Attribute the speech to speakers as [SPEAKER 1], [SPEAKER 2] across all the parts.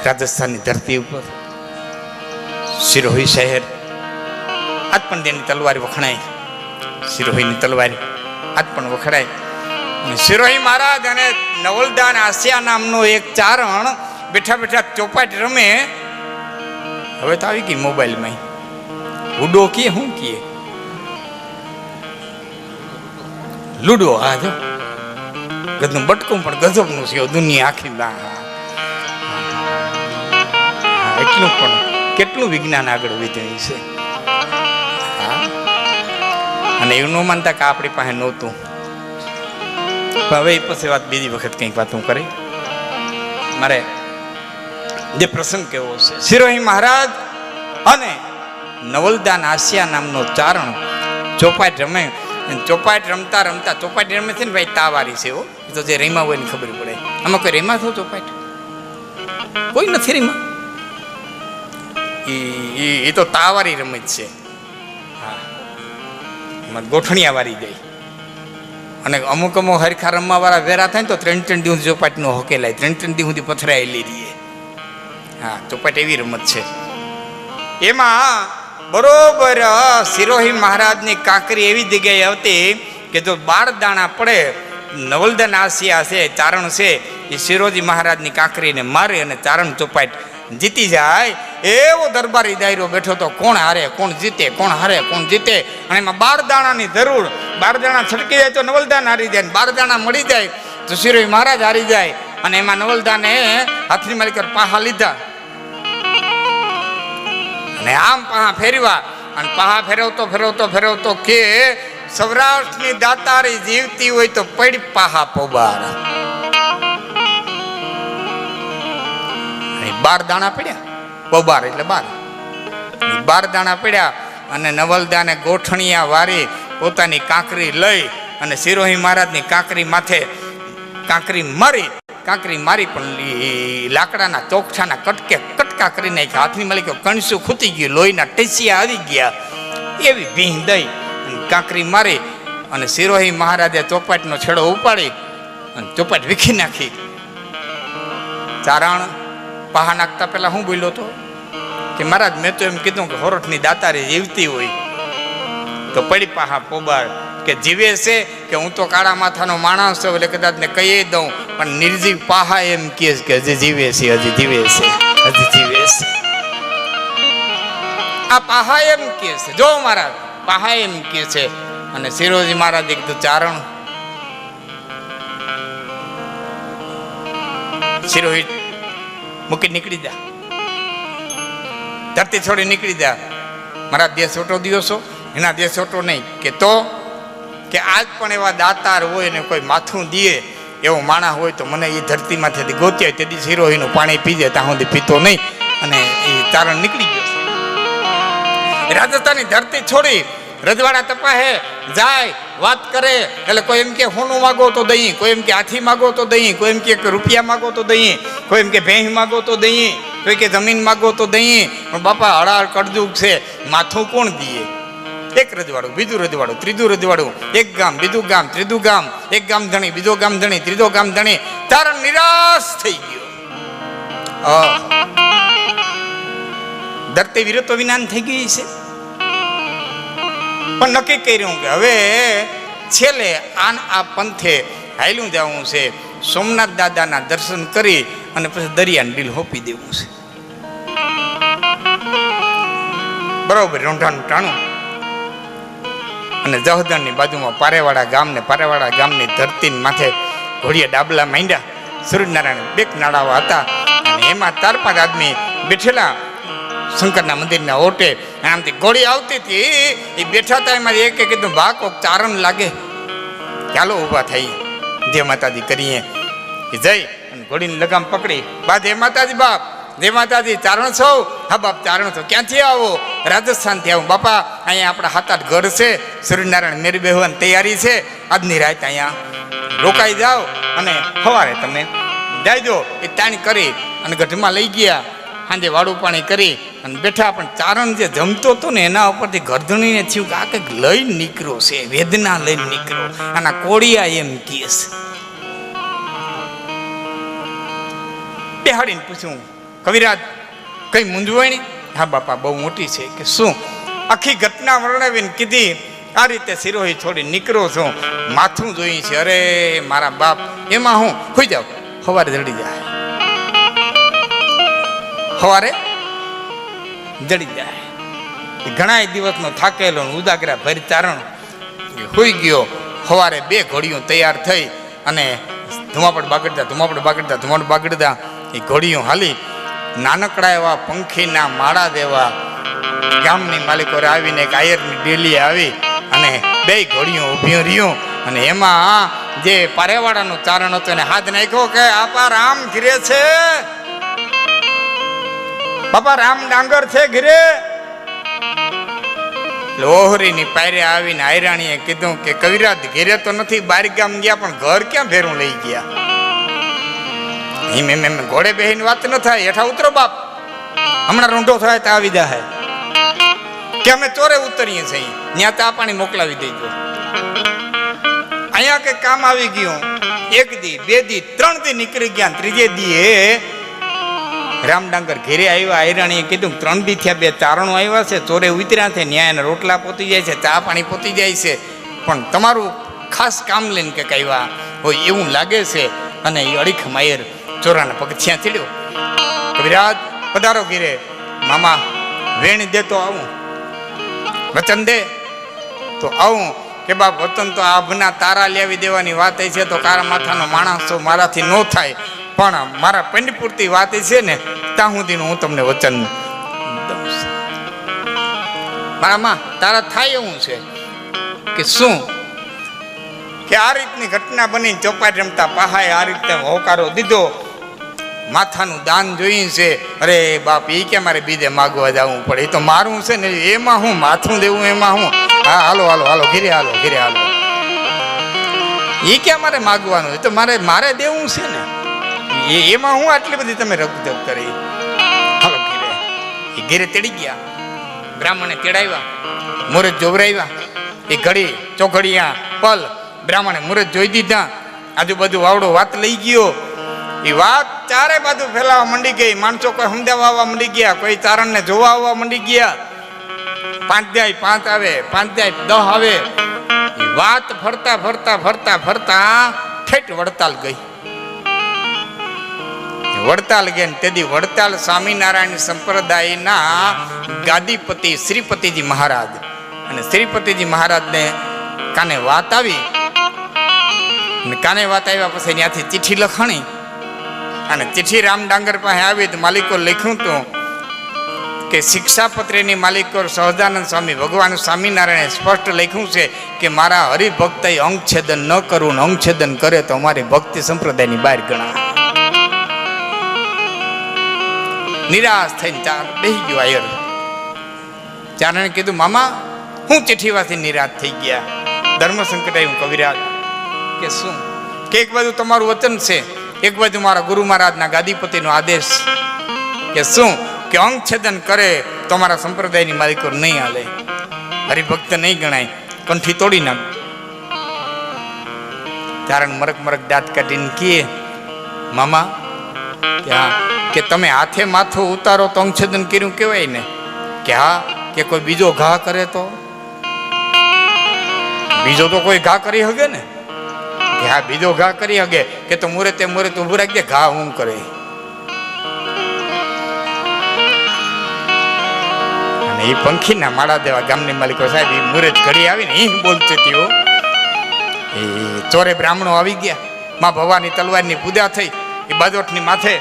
[SPEAKER 1] રાજસ્થાનની ધરતી ઉપર સિરોહી શહેર આજ પણ તેની તલવારી વખણાય. સિરોહીની તલવારી આજ પણ વખણાય. સિરોહી મહારાજ અને નવલદાન આસિયા નામનો એક ચારણ બેઠા બેઠા ચોપાટ રમે. હવે તો આવી ગઈ મોબાઈલમાં લુડો કીએ, શું કીએ, લુડો. હા જો ગધનું બટકું પણ ગજબનું છે દુનિયા આખી. એટલું પણ કેટલું વિજ્ઞાન આગળ વધ્યું છે. અને એવું ન માનતા કે આપણી પાસે નહોતું. હવે એ પછી વાત બીજી વખત કંઈક વાત હું કરી. મારે જે પ્રસંગ કેવો છે, સિરોહી મહારાજ અને નવલદાન આસિયા નામનો ચારણ ચોપાટ રમે. ચોપાટ રમતા રમતા, ચોપાટ રમે છે ને ભાઈ તાવારી છે. એ તો જે રેમા હોય ને ખબર પડે. આમાં કોઈ રેમા થયો ચોપાટ? કોઈ નથી રેમા. એ તો તાવારી રમત છે. હા, એમાં ગોઠણિયા વારી જાય. અને અમુક અમુક હરખા રમવા વાળા વેરા થાય ને તો 3-3 દિવસ ચોપાટ નો હોકેલાય, 3-3 દિવસ સુધી પથરાયેલી રહીએ. હા, ચોપાટ એવી રમત છે. એમાં બરોબર સિરોહી મહારાજની કાંકરી એવી જગ્યાએ આવતી કે જો 12 દાણા પડે, નવલદાન આસિયા છે ચારણ છે, એ સિરોજી મહારાજની કાંકરીને મારે અને ચારણ ચોપાટ જીતી જાય. એવો દરબારી દાયરો બેઠો તો કોણ હારે કોણ જીતે, કોણ હારે કોણ જીતે. અને એમાં 12 દાણાની જરૂર. 12 દાણા છટકી જાય તો નવલદાન હારી જાય, 12 દાણા મળી જાય તો સિરોહી મહારાજ હારી જાય. અને એમાં નવલદાને હાથની માલિક પાહા લીધા અને આમ પાહા ફેરવા. અને પાહા ફેરવતો ફેરવતો ફેરવતો કે સૌરાષ્ટ્રની દાતારી જીવતી હોય તો પડી પાહા પોબાર. 12 દાણા પડ્યા, પોબાર એટલે 12 દાણા પડ્યા. અને નવલદાને ગોઠણિયા વારી પોતાની કાંકરી લઈ અને સિરોહી મહારાજની કાંકરી માથે કાંકરી મારી પણ લાકડાના ચોકઠાના કટકા કરી નાખ્યા. હાથની માલિકો કણસું ખૂતી ગયું, લોહીના ટેસિયા આવી ગયા. એવી ભીંહ દઈ કાંકરી મારી અને સિરોહી મહારાજે ચોપાટનો છેડો ઉપાડી અને ચોપાટ વીખી નાખી. ચારણ પાહા નાખતા પેલા હું બોલ્યો હતો કે મહારાજ મેં તો એમ કીધું કે હોરઠની દાતારી જીવતી હોય તો પડી પાહા પોબાર. કે જીવે છે કે હું તો કાળા માથાનો માણસ છું એટલે કદાચ ને કહી દઉં, પણ નિર્જીવ પાહા એમ કહે કે હજી જીવે છે, હજી જીવે છે, હજી જીવે છે. આ પાહા એમ કહે છે, જો મહારાજ પાહા એમ કહે છે. અને સિરોજી મહારાજ કીધું ચારણ સિરોહી મૂકી નીકળી જા, ધરતી છોડી નીકળી જા. મારા દેશ છોટો દિવસો એના દેશ છોટો નહીં. કે તો કે આજ પણ એવા દાતાર હોય ને કોઈ માથું દીએ એવો માણસ હોય તો મને એ ધરતીમાંથી ગોત્યા તેથી સિરોહીનું પાણી પી જાય ત્યાં સુધી પીતો નહીં. અને એ ચારણ નીકળી ગયો. રાજસ્થાનની ધરતી છોડી રજવાડા તપાહે જાય, વાત કરે એટલે કોઈ એમ કે હોનું માગો તો દઈએ, કોઈ એમ કે હાથી માગો તો દઈએ, કોઈ એમ કે રૂપિયા માગો તો દઈએ, કોઈ એમ કે ભેંસ માગો તો દઈએ, કોઈ કે જમીન માગો તો દઈએ. પણ બાપા હળાળ કડજુગ છે, માથું કોણ દીએ? એક રજવાડું, બીજું રજવાડું, ત્રીજું રજવાડું, એક ગામ, બીજું ગામ, ત્રીજું ગામ, એક ગામ ધણી, બીજો ગામ ધણી, ત્રીજો ગામ ધણી. ચારણ નિરાશ થઈ ગયો. ધરતી વિરતો વિનાન થઈ ગઈ છે. પણ નક્કી કર્યું કે હવે છેલ્લે આ પંથે હાલ્યું જવું છે. સોમનાથ દાદાના દર્શન કરી અને પછી દરિયાને ડીલ હોપી દેવું છે. બરોબર રોંઢાનું ટાણું અને જહદણની બાજુમાં પારેવાડા ગામની ધરતી માથે ઘોડિયા ડાબલા માંડ્યા. સૂર્યનારાયણ 2 નાળાવા હતા અને એમાં 4-5 આદમી બેઠેલા શંકરના મંદિરના ઓટે. આમથી ઘોડી આવતી હતી, એ બેઠા હતા. એમાં એક કીધું ભા કોક ચારણ લાગે, ચાલો ઊભા થઈ જય માતાજી કરીએ. એ જઈ અને ઘોડીની લગામ પકડી, બા જય માતાજી, બાપ જય માતાજી. ચારણ છો? હા બાપ ચારણ છો. ક્યાંથી આવો? રાજસ્થાનથી આવું. બાપા અહીંયા આપણા 7-8 ઘર છે, સૂર્યનારાયણ મેરી બેહવાની તૈયારી છે, આજની રાત અહીંયા રોકાઈ જાઓ અને સવારે તમે જાયજો. એ તાણી કરી અને ગઢમાં લઈ ગયા. સાંજે વાડું પાણી કરી અને બેઠા. પણ ચારણ જે જમતો હતો ને એના ઉપરથી ગરધણીને થયું કે આ કંઈક લઈને નીકળ્યો છે, વેદના લઈને નીકળ્યો. આના કોળિયા એમ કહે છે. બેહાડીને પૂછ્યું, કવિરાજ કઈ મૂંઝવણી? હા બાપા બહુ મોટી છે. કે શું? આખી ઘટના વર્ણવીને કીધી, આ રીતે સિરોહી છોડી નીકળો છું, માથું જોઈ છે. અરે મારા બાપ, એમાં હું ખોઈ જાઉં, સવારે જડી જાય, સવારે જડી જાય. ઘણા દિવસનો થાકેલો ઉદાગરા ભરી ચારણ હોઈ ગયો. સવારે 2 ઘોડીઓ તૈયાર થઈ અને ધુમાપડ બાગડતા એ ઘોડીઓ હાલી નાનકડા એવા પંખીના માળા દેવા ગામની માલિકો આવીને એક આયરની ડેલી આવી અને 2 ઘોડીઓ ઊભી રહ્યું. અને એમાં જે પારેવાડાનું ચારણ હતું એને હાથ નાખ્યો કે આપા રામ ઘીરે છે, બાપા રામ ડાંગર છે ઘીરે. લોહરીની પાયરે આવીને આયરાણીએ કીધું કે કવિરાજ ઘેરે તો નથી, બાર ગામ ગયા, પણ ઘર ક્યાં ભેરું લઈ ગયા? એમ ઘોડે બેહીને વાત ન થાય, હેઠા ઉતરો બાપ, હમણાં રૂંઢો થાય તો આવી જાય. કે અમે ચોરે ઉતરીએ છીએ, ત્યાં ચા પાણી મોકલાવી દેજો. અહીંયા કઈ કામ આવી ગયું. 1 દી 2 દી 3 દી નીકળી ગયા. 3જે દી રામડાંગર ઘેરે આવ્યા. આયરાણીએ કીધું 3 દી થયા, 2 ચારણો આવ્યા છે, ચોરે ઉતર્યા છે, ન્યાયના રોટલા પોતી જાય છે, ચા પાણી પોતી જાય છે, પણ તમારું ખાસ કામ લઈને કે આવ્યા હોય એવું લાગે છે. અને એ અડીખ માયર ચોરાના પગથિયાં ચડ્યો. કવિરાજ પધારો ઘેરે. મામા વેણ દે તો આવું, વચન દે તો આવું. કે બાપ વતન તો આભના તારા લેવી દેવાની વાત છે, તો કારા માથાનો માણસ તો મારાથી ન થાય, પણ મારા પંડ પૂરતી વાત છે ને, ત્યાં સુધીનું હું તમને વચન દઉં છું. મારા માં તારા થાય એવું છે કે શું? કે આ રીતની ઘટના બની, ચોપાટ રમતા પહાએ આ રીતે હોકારો દીધો, માથાનું દાન જોઈએ છે. અરે બાપ, એ કે મારે બીજે માગવા જવું પડે, એ તો મારું છે ને, એમાં હું માથું દેવું, એમાં હું. હા હાલો હાલો હાલો ઘેરે હાલો, ઘેરે હાલો. એ ક્યાં મારે માગવાનું, એ તો મારે દેવું છે ને, એમાં હું આટલી બધી તમે રકજક કરી. હાલો ઘેરે. એ ઘેરે તેડી ગયા. બ્રાહ્મણે તેડાવ્યા, મુહૂર્ત જોવરાવ્યા. એ ઘડી ચોઘડિયા પલ બ્રાહ્મણે મુહૂર્ત જોઈ દીધા. આજુબાજુ વાવડો વાત લઈ ગયો. એ વાત ચારે બાજુ ફેલાવા મંડી ગઈ. માણસો કોઈ સમજાવવા આવવા મંડી ગયા, કોઈ ચારણને જોવા આવવા મંડી ગયા. 5 જાય 5 આવે, 5 જાય 10 આવે. એ વાત ફરતા ફરતા ફરતા ફરતા ઠેઠ વડતાલ ગઈ. વડતાલ ગયા. તેથી વડતાલ સ્વામિનારાયણ સંપ્રદાયના ગાદીપતિ શ્રીપતિજી મહારાજ, અને શ્રીપતિજી મહારાજને કાને વાત આવી. અને કાને વાત આવ્યા પછી ત્યાંથી ચિઠ્ઠી લખાણી, અને ચિઠ્ઠી રામડાંગર પાસે આવી તો માલિકો લખ્યું હતું કે શિક્ષાપત્રીની માલિકો સહજાનંદ સ્વામી ભગવાન સ્વામિનારાયણે સ્પષ્ટ લખ્યું છે કે મારા હરિભક્તએ અંગછેદન ન કરવું, ને અંગછેદન કરે તો અમારી ભક્તિ સંપ્રદાયની બહાર ગણા. નિરાશ થઈને ચાર બેસી ગયો આયર. ચારણે કીધું મામા હું ચિઠ્ઠી વાંચી નિરાશ થઈ ગયા, ધર્મ સંકટ આવ્યું. કવિરાજ કે શું? કે એક બાજુ તમારું વચન છે, એક બાજુ મારા ગુરુ મહારાજના ગાદીપતિનો આદેશ. કે શું? કે અંગછેદન કરે તો અમારા સંપ્રદાયની માલિકો નહીં હાલે, હરિભક્ત નહીં ગણાય, કંઠી તોડી નાખ. ચારણ મરક મરક દાંત કાઢીને કહે મામા કે હા, કે તમે હાથે માથું ઉતારો તો અંગછેદન કર્યું કહેવાય ને? કે હા. કે કોઈ બીજો ઘા કરે તો? બીજો તો કોઈ ઘા કરી શકે ને? કે હા બીજો ઘા કરી શકે. કે તો મુહૂર્તે ઊભું રાખી દે, ઘા હું કરે. અને એ પંખીના માળા દેવા ગામની માલિકો સાહેબ એ મુહૂર્ત ઘડી આવીને એ બોલતી હતી. એ ચોરે બ્રાહ્મણો આવી ગયા. માં ભવાની તલવારની પૂજા થઈ. એ બાજોઠની માથે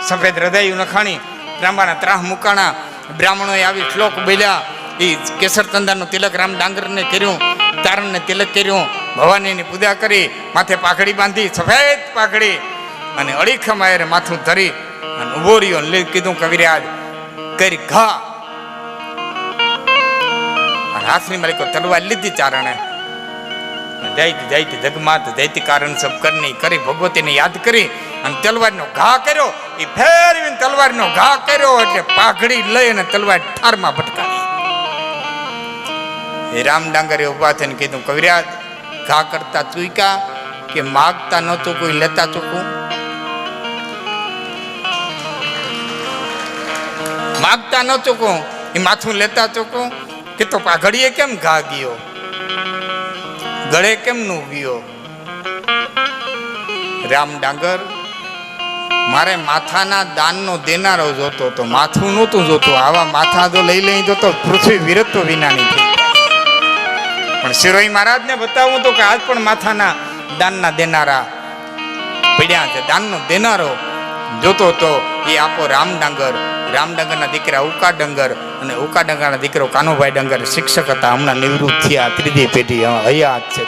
[SPEAKER 1] સફેદ હૃદય નખાણી, ત્રાંબાના ત્રાહ મુકાણા. બ્રાહ્મણોએ આવી શ્લોક બોલ્યા. એ કેસર ચંદાનું તિલક રામ ડાંગરને કર્યું, ચારણને તિલક કર્યું, ભવાનીની પૂજા કરી, માથે પાઘડી બાંધી, સફેદ પાઘડી, અને અડીખમ આયરે માથું ધરી અને ઉભો રહ્યો. કીધું કવિરાજ કરી ઘા. હાથની માલિકો તલવાર લીધી ચારણે. જૈતી જૈતી જગમાત જૈતી કારણ સબ કરની કરી, ભગવતીને યાદ કરી અને તલવારનો ઘા કર્યો. એ ફેરવીને તલવારનો ઘા કર્યો એટલે પાઘડી લઈ અને તલવાર ઠારમાં ભટકાવી. એ રામ ડાંગરે ઉભા થઈને કીધું કવિરાજ ઘા કરતા ચૂક્યા કે માગતા નહોતું કોઈ લેતા ચૂકવું? માગતા ન ચૂકું, એ માથું લેતા ચૂકું કે તો આ ઘડીએ કેમ ઘા ગયો, ગળે કેમ નું ગયો. રામ ડાંગર મારે માથાના દાનનો દેનારો જોતો તો માથું નહોતું જોતું. આવા માથા તો લઈ લઈ જોતો પૃથ્વી વીરત્વ વિનાની થઈ. પણ શિરોઈ મહારાજને બતાવું તો કે આજ પણ માથાના દાનના દેનારા પડ્યા છે. દાનનો દેનારો જોતો તો એ આપો રામ ડાંગર. રામ ડાંગરના દીકરા ઉકા ડંગર અને ઉકા ડંગરના દીકરો કાનુભાઈ ડંગર શિક્ષક હતા. હમણાં નિવૃત્ત થયા. ત્રીજી પેઢી હયાત છે.